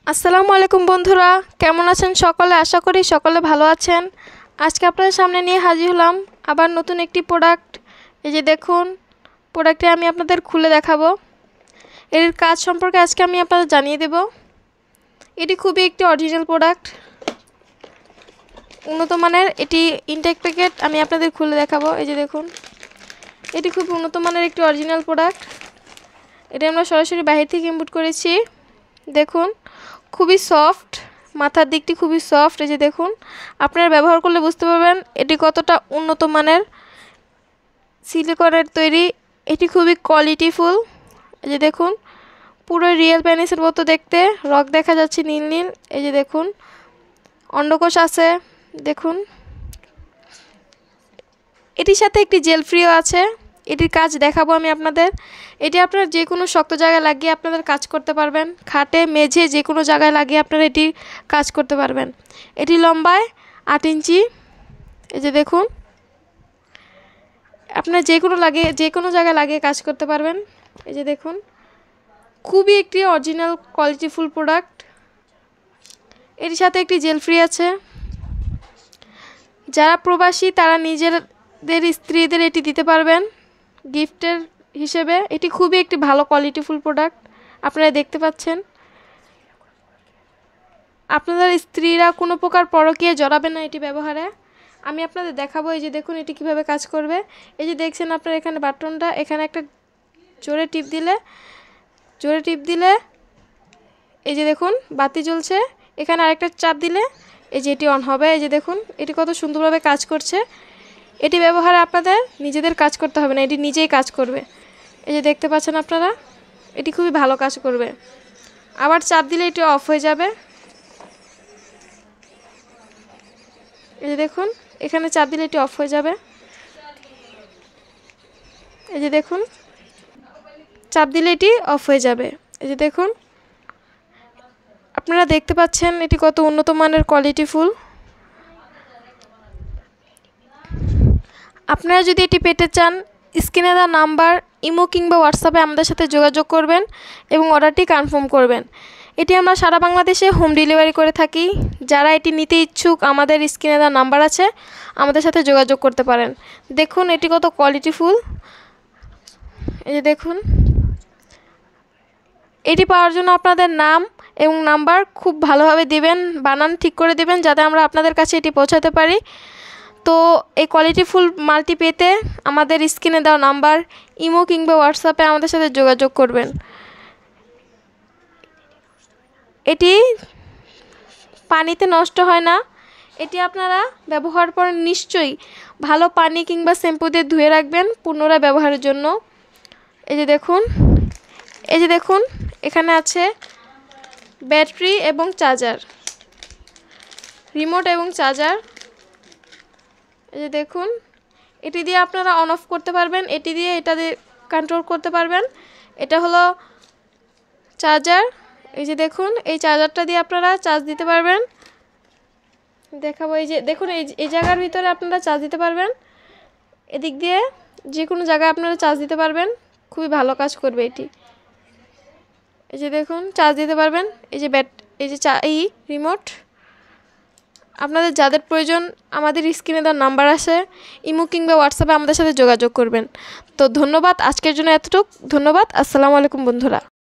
আসসালামু আলাইকুম বন্ধুরা, কেমন আছেন সকলে? আশা করি সকলে ভালো আছেন। আজকে আপনাদের সামনে নিয়ে হাজির হলাম আবার নতুন একটি প্রোডাক্ট। এই যে দেখুন, প্রোডাক্টটি আমি আপনাদের খুলে দেখাবো। এর কাজ সম্পর্কে আজকে আমি আপনাদের জানিয়ে দেব। এটি খুবই একটি অরিজিনাল প্রোডাক্ট, উন্নত মানের। এটি ইনটেক প্যাকেট আমি আপনাদের খুলে দেখাবো। এই যে দেখুন, এটি খুব উন্নত মানের একটি অরিজিনাল প্রোডাক্ট। এটি আমরা সরাসরি বাইরে থেকে ইম্পোর্ট করেছি। দেখুন, খুবই সফট, মাথার দিকটি খুবই সফট। এই যে দেখুন, আপনারা ব্যবহার করলে বুঝতে পারবেন এটি কতটা উন্নত মানের সিলিকনের তৈরি। এটি খুবই কোয়ালিটিফুল। এই যে দেখুন, পুরো রিয়েল পেনিসের মতো দেখতে, রক দেখা যাচ্ছে নীল নীল। এই যে দেখুন, অন্ডকোষ আছে। দেখুন, এটির সাথে একটি জেল ফ্রিও আছে। এটির কাজ দেখাবো আমি আপনাদের। এটি আপনারা যে কোনো শক্ত জায়গায় লাগিয়ে আপনাদের কাজ করতে পারবেন। খাটে, মেঝে, যে কোনো জায়গায় লাগিয়ে আপনারা এটির কাজ করতে পারবেন। এটি লম্বায় 8 ইঞ্চি। এই যে দেখুন, আপনারা যে কোনো জায়গায় লাগিয়ে কাজ করতে পারবেন। এই যে দেখুন, খুবই একটি অরিজিনাল কোয়ালিটিফুল প্রোডাক্ট। এটির সাথে একটি জেল ফ্রি আছে। যারা প্রবাসী তারা নিজেদের স্ত্রীদের এটি দিতে পারবেন গিফটের হিসেবে। এটি খুবই একটি ভালো কোয়ালিটিফুল প্রোডাক্ট, আপনারা দেখতে পাচ্ছেন। আপনাদের স্ত্রীরা কোনো প্রকার পরকীয়ায় জড়াবে না এটি ব্যবহারে। আমি আপনাদের দেখাবো। এই যে দেখুন, এটি কিভাবে কাজ করবে। এই যে দেখছেন আপনারা এখানে বাটনটা, এখানে একটা জোরে টিপ দিলে এই যে দেখুন বাতি জ্বলছে। এখানে আরেকটা চাপ দিলে এই যে এটি অন হবে। এই যে দেখুন, এটি কত সুন্দরভাবে কাজ করছে। এটি ব্যবহারে আপনাদের নিজেদের কাজ করতে হবে না, এটি নিজেই কাজ করবে। এই যে দেখতে পাচ্ছেন আপনারা, এটি খুবই ভালো কাজ করবে। আবার চাপ দিলে এটি অফ হয়ে যাবে। এই যে দেখুন, এখানে চাপ দিলে এটি অফ হয়ে যাবে। এই যে দেখুন, চাপ দিলে এটি অফ হয়ে যাবে। এই যে দেখুন, আপনারা দেখতে পাচ্ছেন এটি কত উন্নত মানের কোয়ালিটিফুল। আপনারা যদি এটি পেতে চান, স্ক্রিনে দেওয়া নাম্বার, ইমো কিংবা হোয়াটসঅ্যাপে আমাদের সাথে যোগাযোগ করবেন এবং অর্ডারটি কনফার্ম করবেন। এটি আমরা সারা বাংলাদেশে হোম ডেলিভারি করে থাকি। যারা এটি নিতে ইচ্ছুক, আমাদের স্ক্রিনে দেওয়া নাম্বার আছে, আমাদের সাথে যোগাযোগ করতে পারেন। দেখুন এটি কত কোয়ালিটিফুল। এই যে দেখুন, এটি পাওয়ার জন্য আপনাদের নাম এবং নাম্বার খুব ভালোভাবে দিবেন, বানান ঠিক করে দিবেন, যাতে আমরা আপনাদের কাছে এটি পৌঁছাতে পারি। তো এই কোয়ালিটিফুল মালটি পেতে আমাদের স্ক্রিনে দেওয়া নাম্বার, ইমো কিংবা হোয়াটসঅ্যাপে আমাদের সাথে যোগাযোগ করবেন। এটি পানিতে নষ্ট হয় না। এটি আপনারা ব্যবহার পরে নিশ্চয়ই ভালো পানি কিংবা শ্যাম্পু দিয়ে ধুয়ে রাখবেন পুনরায় ব্যবহারের জন্য। এই যে দেখুন, এখানে আছে ব্যাটারি এবং চার্জার, রিমোট এবং চার্জার। এই যে দেখুন, এটি দিয়ে আপনারা অন অফ করতে পারবেন, এটা দিয়ে কন্ট্রোল করতে পারবেন। এটা হলো চার্জার। এই যে দেখুন, এই চার্জারটা দিয়ে আপনারা চার্জ দিতে পারবেন। দেখাবো। এই যে দেখুন, এই জায়গার ভিতরে আপনারা চার্জ দিতে পারবেন। এদিক দিয়ে যে কোনো জায়গায় আপনারা চার্জ দিতে পারবেন, খুবই ভালো কাজ করবে এটি। এই যে দেখুন, চার্জ দিতে পারবেন। এই যে রিমোট। আপনাদের যাদের প্রয়োজন আমাদের স্ক্রিনে দেওয়া নাম্বার আছে, ইমো কিংবা হোয়াটসঅ্যাপে আমাদের সাথে যোগাযোগ করবেন। তো ধন্যবাদ, আজকের জন্য এতটুকু। ধন্যবাদ। আসসালামু আলাইকুম বন্ধুরা।